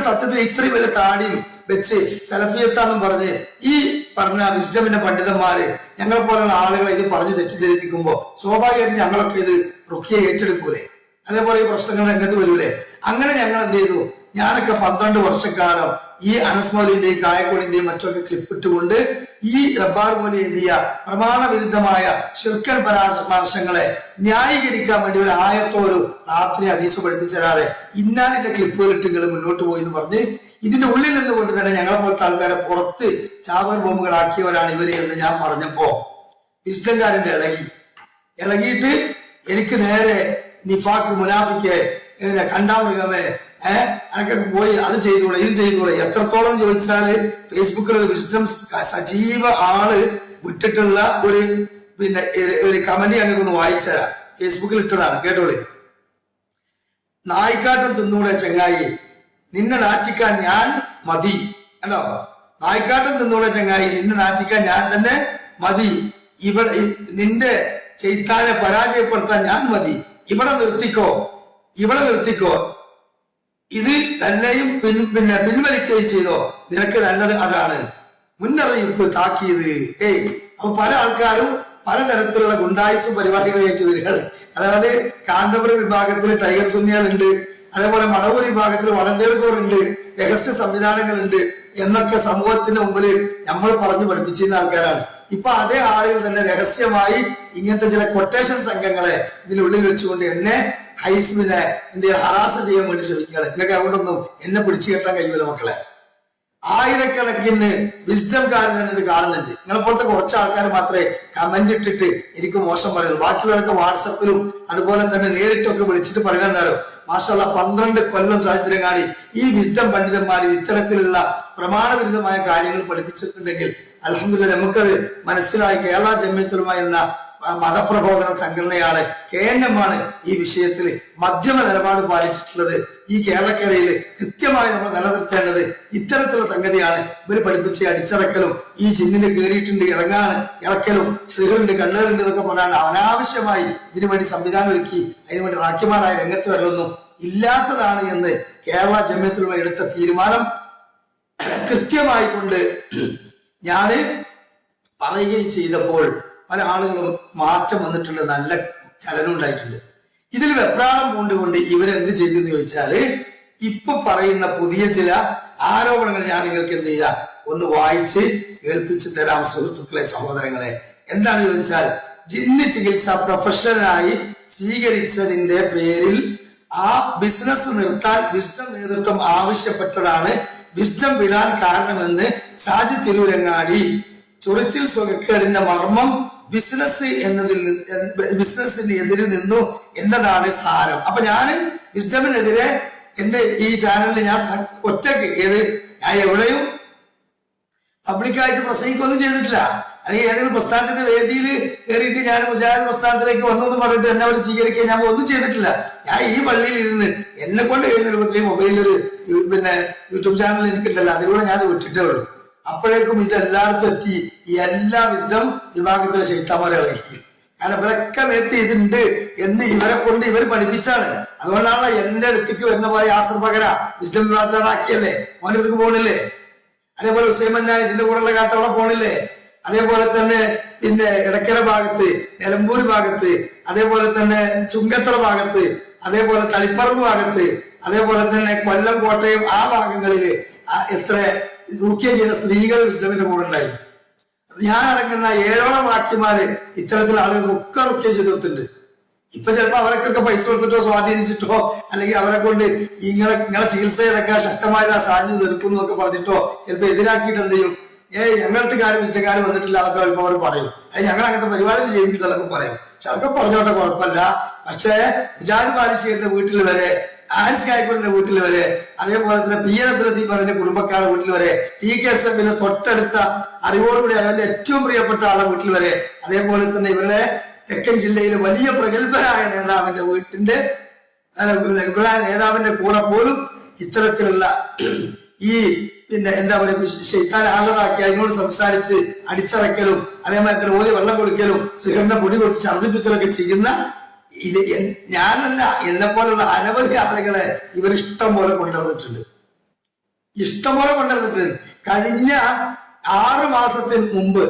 സത്യത്തിൽ ഇത്രയും വലിയ താടിയും വെച്ച് സലഫിയത്താന്നും പറഞ്ഞ് ഈ പറഞ്ഞ വിസ്ഡമിന്റെ പണ്ഡിതന്മാര് ഞങ്ങളെ പോലുള്ള ആളുകളെ ഇത് പറഞ്ഞ് തെറ്റിദ്ധരിപ്പിക്കുമ്പോ സ്വാഭാവികമായിട്ട് ഞങ്ങളൊക്കെ ഇത് റുഖിയെ ഏറ്റെടുക്കൂലേ? അതേപോലെ ഈ പ്രശ്നങ്ങൾ രംഗത്ത് വരൂലേ? അങ്ങനെ ഞങ്ങൾ എന്ത് ചെയ്തു? ഞാനൊക്കെ 12 വർഷക്കാലം ഈ അനസ് മൗലിന്റെയും കായക്കോടിന്റെയും മറ്റൊക്കെ ക്ലിപ്പിട്ടുകൊണ്ട് ഈ റബ്ബാർ മൗലി എഴുതിയ പ്രമാണ വിരുദ്ധമായ ശിർക്കൻ പരാമർശങ്ങളെ ന്യായീകരിക്കാൻ വേണ്ടി ഒരു ആയത്തോ ഒരു രാത്രി ഹദീസ് പഠിപ്പിച്ചരാതെ ഇന്നാലിന്റെ ക്ലിപ്പുകൾ ഇട്ടുകൾ മുന്നോട്ട് പോയി എന്ന് പറഞ്ഞ് ഇതിന്റെ ഉള്ളിൽ നിന്നുകൊണ്ട് തന്നെ ഞങ്ങളെ പോലത്തെ ആൾക്കാരെ പുറത്ത് ചാവർ ബോംബുകളാക്കിയവരാണ് ഇവര് എന്ന് ഞാൻ പറഞ്ഞപ്പോ വിസ്ഡംകാരന്റെ ഇളകിയിട്ട് എനിക്ക് നേരെ നിഫാക്ക് മുനാഫിക്ക് കണ്ടാമൃഗമേ അതൊക്കെ പോയി അത് ചെയ്തോളെ ഇത് ചെയ്തോളെ എത്രത്തോളം ചോദിച്ചാല് ഫേസ്ബുക്കിൽ ഒരു വിസ്ഡം സജീവ ആള് വിട്ടിട്ടുള്ള ഒരു ഒരു കമന്റ് ഞങ്ങൾക്ക് ഒന്ന് വായിച്ചുതരാം. ഫേസ്ബുക്കിൽ ഇട്ടതാണ്, കേട്ടോളെ. നായിക്കാട്ടം തിന്നൂടെ ചങ്ങായി, നിന്നെ നാറ്റിക്കാൻ ഞാൻ മതി. കണ്ടോ? നായിക്കാട്ടം തിന്നൂടെ ചങ്ങായി, നിന്നെ നാറ്റിക്കാൻ ഞാൻ തന്നെ മതി. നിന്റെ ചെയ്താനെ പരാജയപ്പെടുത്താൻ ഞാൻ മതി. ഇവിടെ നിർത്തിക്കോ. ഇത് തന്നെയും പിൻവലിക്കുകയും ചെയ്തോ. നിനക്ക് നല്ലത് അതാണ്. മുന്നറിയിപ്പ്, താക്കീത്. അപ്പൊ പല ആൾക്കാരും പലതരത്തിലുള്ള ഗുണ്ടായുസും പരിപാടികളായിട്ട് വരികയാണ്. അതായത് കാന്തപുരം വിഭാഗത്തിൽ ടൈഗർ സുന്നിയാലുണ്ട്, അതേപോലെ മടവൂർ വിഭാഗത്തിൽ വളണ്ടിയർ ഉണ്ട്, രഹസ്യ സംവിധാനങ്ങളുണ്ട് എന്നൊക്കെ സമൂഹത്തിന് മുമ്പിൽ നമ്മൾ പറഞ്ഞു പഠിപ്പിച്ചിരുന്ന ആൾക്കാരാണ്. ഇപ്പൊ അതേ ആളുകൾ തന്നെ രഹസ്യമായി ഇങ്ങനത്തെ ചില കൊട്ടേഷൻ സംഘങ്ങളെ ഇതിനുള്ളിൽ വെച്ചുകൊണ്ട് എന്നെ ഹൈസ്മിനെ ഹറാസ് ചെയ്യാൻ വേണ്ടി ശ്രമിക്കുകയാണ്. നിങ്ങൾക്ക് അതുകൊണ്ടൊന്നും എന്നെ പിടിച്ചു കെട്ടാൻ കഴിയുമല്ലോ മക്കളെ. ആയിരക്കണക്കിന് വിസ്ഡംകാരൻ തന്നെ ഇത് കാണുന്നുണ്ട്. നിങ്ങളെ പോലത്തെ കുറച്ച് ആൾക്കാർ മാത്രമേ കമന്റ് ഇട്ടിട്ട് എനിക്ക് മോശം പറയുള്ളൂ. ബാക്കിയുള്ളവരൊക്കെ വാട്സപ്പിലും അതുപോലെ തന്നെ നേരിട്ടൊക്കെ വിളിച്ചിട്ട് പറയുന്നതാരോ മാഷാഅല്ലാഹ് 12 കൊല്ലം സാഹചര്യം കാണി ഈ വിസ്ഡം പണ്ഡിതന്മാർ ഇത്തരത്തിലുള്ള പ്രമാണവിരുദ്ധമായ കാര്യങ്ങൾ പഠിപ്പിച്ചിട്ടുണ്ടെങ്കിൽ അൽഹംദുലില്ലാഹ് നമുക്കത് മനസ്സിലായി. കേരള ജംഇയ്യത്തുൽ ഉലമ എന്ന മതപ്രബോധന സംഘടനയാണ്, KNM ആണ് ഈ വിഷയത്തിൽ മധ്യമ നിലപാട് പാലിച്ചിട്ടുള്ളത്. ഈ കേരളക്കരയിൽ കൃത്യമായി നമ്മൾ നിലനിർത്തേണ്ടത് ഇത്തരത്തിലുള്ള സംഗതിയാണ്. ഇവർ പഠിപ്പിച്ച് അടിച്ചിറക്കലും ഈ ജിന്നിന് കയറിയിട്ടുണ്ട് ഇറക്കലും സിഹറുണ്ട് കണ്ണേറുണ്ട് എന്നൊക്കെ പറഞ്ഞാണ് അനാവശ്യമായി ഇതിനു വേണ്ടി സംവിധാനം ഒരുക്കി അതിനുവേണ്ടി റാക്കിമാരായ രംഗത്ത് വരലൊന്നും ഇല്ലാത്തതാണ് എന്ന് കേരള ജംഇയ്യത്തുൽ ഉലമ എടുത്ത തീരുമാനം കൃത്യമായി കൊണ്ട് ഞാന് പറയുകയും ചെയ്തപ്പോൾ പല ആളുകളും മാറ്റം വന്നിട്ടുണ്ട്, നല്ല ചലനം ഉണ്ടായിട്ടുണ്ട്. ഇതിൽ വെപ്രാളം കൊണ്ടുകൊണ്ട് ഇവരെന്ത് ചെയ്തെന്ന് ചോദിച്ചാല് ഇപ്പൊ പറയുന്ന പുതിയ ചില ആരോപണങ്ങൾ ഞാൻ നിങ്ങൾക്ക് എന്ത് ചെയ്യാം ഒന്ന് വായിച്ച് കേൾപ്പിച്ച് തരാം സുഹൃത്തുക്കളെ, സഹോദരങ്ങളെ. എന്താണ് ചോദിച്ചാൽ ജിന്ന് ചികിത്സ പ്രൊഫഷണലായി സ്വീകരിച്ചതിന്റെ പേരിൽ ആ ബിസിനസ് നിർത്താൻ വിസ്ഡം നേതൃത്വം ആവശ്യപ്പെട്ടതാണ് വിസ്ഡം വിടാൻ കാരണമെന്ന് സാജി തിരൂരങ്ങാടി. ചൊറിച്ചിൽ സുഖക്കേടിന്റെ മർമ്മം ബിസിനസിന് എതിരെ നിന്നു എന്നതാണ് സാരം. അപ്പൊ ഞാൻ വിസ്ഡമിനെതിരെ എന്റെ ഈ ചാനലിൽ ഞാൻ ഒറ്റക്ക് ഞാൻ എവിടെയും പബ്ലിക്കായിട്ട് പ്രസംഗിക്കൊന്നും ചെയ്തിട്ടില്ല. അല്ലെങ്കിൽ ഏതെങ്കിലും പ്രസ്ഥാനത്തിന്റെ വേദിയിൽ കയറിയിട്ട് ഞാൻ മുജാഹിദ് പ്രസ്ഥാനത്തിലേക്ക് വന്നെന്ന് പറഞ്ഞിട്ട് എന്നെ അവർ സ്വീകരിക്കുക ഞാൻ ഒന്നും ചെയ്തിട്ടില്ല. ഞാൻ ഈ പള്ളിയിൽ ഇരുന്ന് എന്നെ കൊണ്ട് കഴിയുന്ന രൂപത്തിൽ മൊബൈലിലൊരു യൂട്യൂബ് ചാനൽ എനിക്കുണ്ടല്ലോ, അതിലൂടെ ഞാൻ വിട്ടിട്ടേ ഉള്ളൂ. അപ്പോഴേക്കും ഇതെല്ലായിടത്തും എത്തി. ഈ എല്ലാ വിസ്ഡം വിഭാഗത്തിലെ ശൈത്താന്മാരെ ഇളകി. കാരണം ഇവരൊക്കെ നേരത്തെ ഇതിണ്ട് എന്ന് ഇവരെ കൊണ്ട് ഇവർ പഠിപ്പിച്ചാണ്. അതുകൊണ്ടാണ് എന്റെ അടുത്തേക്ക് വരുന്ന പോലെ യാസർ പകര വിസ്ഡം വിഭാഗത്തിലാക്കിയല്ലേ, മോന്റെ അടുത്തേക്ക് പോണില്ലേ. അതേപോലെ ഹുസൈമന്നാൻ ഇതിന്റെ കൂടെയുള്ള കാട്ടവിടെ പോണില്ലേ. അതേപോലെ തന്നെ ഇടക്കര ഭാഗത്ത്, നിലമ്പൂർ ഭാഗത്ത്, അതേപോലെ തന്നെ ചുങ്കത്തറ ഭാഗത്ത്, അതേപോലെ തളിപ്പറമ്പ് ഭാഗത്ത്, അതേപോലെ തന്നെ കൊല്ലം കോട്ടയം ആ ഭാഗങ്ങളില് എത്ര റുഖ്യ ചെയ്യുന്ന സ്ത്രീകൾ ഇസ്ലാമിന്റെ കൂടെ ഉണ്ടായിരുന്നു. ഞാൻ അടങ്ങുന്ന 7ഓളം വാക്യമാര് ഇത്തരത്തിൽ ആളുകൾക്കൊക്കെ റുഖ്യ ചെയ്തിട്ടുണ്ട്. ഇപ്പൊ ചിലപ്പോ അവരൊക്കെ പൈസ കൊടുത്തിട്ടോ സ്വാധീനിച്ചിട്ടോ അല്ലെങ്കിൽ അവരെ കൊണ്ട് നിങ്ങളെ ചികിത്സ ചെയ്തൊക്കെ ശക്തമായത് ആ സാഹചര്യം തീർക്കും എന്നൊക്കെ പറഞ്ഞിട്ടോ ചിലപ്പോ എതിരാക്കിയിട്ട് എന്ത് ചെയ്യും, ഞങ്ങളുടെ കാര്യം ഇഷ്ടക്കാരും വന്നിട്ടില്ല അതൊക്കെ ചിലപ്പോൾ അവർ പറയും. അത് ഞങ്ങൾ അങ്ങനത്തെ പരിപാടി ചെയ്തിട്ടില്ല അതൊക്കെ പറയും. പക്ഷെ അതൊക്കെ പറഞ്ഞോട്ടെ, കുഴപ്പമില്ല. പക്ഷേ മുജാഹിദ് ബാലിശ്ശേരിന്റെ വീട്ടിൽ വരെ, ആരിസ് കായ്ക്കോടിന്റെ വീട്ടിൽ വരെ, അതേപോലെ തന്നെ PN അബ്ദുൽ ലത്തീഫ് അതിന്റെ കുടുംബക്കാരുടെ വീട്ടിൽ വരെ, TKSFന്റെ തൊട്ടടുത്ത അറിവോടുകൂടി അതിന്റെ ഏറ്റവും പ്രിയപ്പെട്ട ആളുടെ വീട്ടിൽ വരെ, അതേപോലെ തന്നെ ഇവരുടെ തെക്കൻ ജില്ലയിലെ വലിയ പ്രഗത്ഭരായ നേതാവിന്റെ നേതാവിന്റെ കൂടെ പോലും ഇത്തരത്തിലുള്ള ഈ എന്താ പറയുക ശൈത്താൻ ആളറാക്കി അതിനോട് സംസാരിച്ച് അടിച്ചറക്കലും അതേപോലെ തന്നെ ഓതി വെള്ളം കൊടുക്കലും സിഗറിന്റെ പൊടി കൊടുത്ത് ഛർദ്ദിപ്പിക്കലൊക്കെ ചെയ്യുന്ന ഇത് ഞാനല്ല, എന്നെ പോലുള്ള അനവധി ആളുകളെ ഇവർ ഇഷ്ടം പോലെ കൊണ്ടുവന്നിട്ടുണ്ട്. ഇഷ്ടംപോലെ കൊണ്ടുവന്നിട്ടുണ്ട്. കഴിഞ്ഞ 6 മാസത്തിന് മുമ്പ്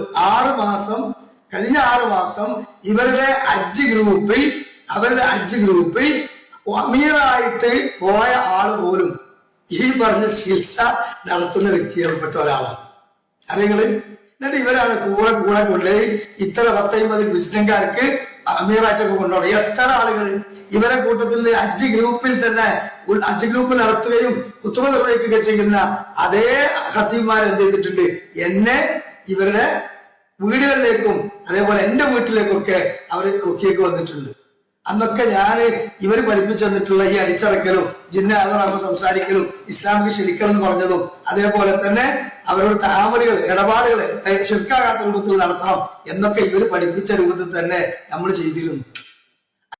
കഴിഞ്ഞ 6 മാസം അവരുടെ ഹജ്ജ് ഗ്രൂപ്പിൽ അമീറായിട്ട് പോയ ആള് പോലും ഈ പറഞ്ഞ ചികിത്സ നടത്തുന്ന വ്യക്തികൾപ്പെട്ട ഒരാളാണ്. അറിയങ്ങള് എന്നിട്ട് ഇവരാണ് കൂടെ കൊണ്ടുപോയി ഇത്ര 10-50 ക്രിസ്ത്യൻകാർക്ക് അമീറായിട്ടൊക്കെ കൊണ്ടുപോകണം. എത്ര ആളുകൾ ഇവരെ കൂട്ടത്തിൽ ഹജ്ജ് ഗ്രൂപ്പിൽ നടത്തുകയും കുത്തുബ നിർവഹിക്കുകയൊക്കെ ചെയ്യുന്ന അതേ ഖത്തീബ്മാർ എന്ത് ചെയ്തിട്ടുണ്ട്, എന്നെ ഇവരുടെ വീടുകളിലേക്കും അതേപോലെ എന്റെ വീട്ടിലേക്കൊക്കെ അവര് റുക്കിയൊക്കെ വന്നിട്ടുണ്ട്. അന്നൊക്കെ ഞാൻ ഇവർ പഠിപ്പിച്ചു തന്നിട്ടുള്ള ഈ അടിച്ചറക്കലും ജിന്ന ആദറാകുമ്പോൾ സംസാരിക്കലും ഇസ്ലാമിക്ക് ക്ഷണിക്കണം എന്ന് പറഞ്ഞതും അതേപോലെ തന്നെ അവരുടെ താമരകൾ ഇടപാടുകൾ ശിർക്കാകാത്ത രൂപത്തിൽ നടത്തണം എന്നൊക്കെ ഇവർ പഠിപ്പിച്ച രൂപത്തിൽ തന്നെ നമ്മൾ ചെയ്തിരുന്നു.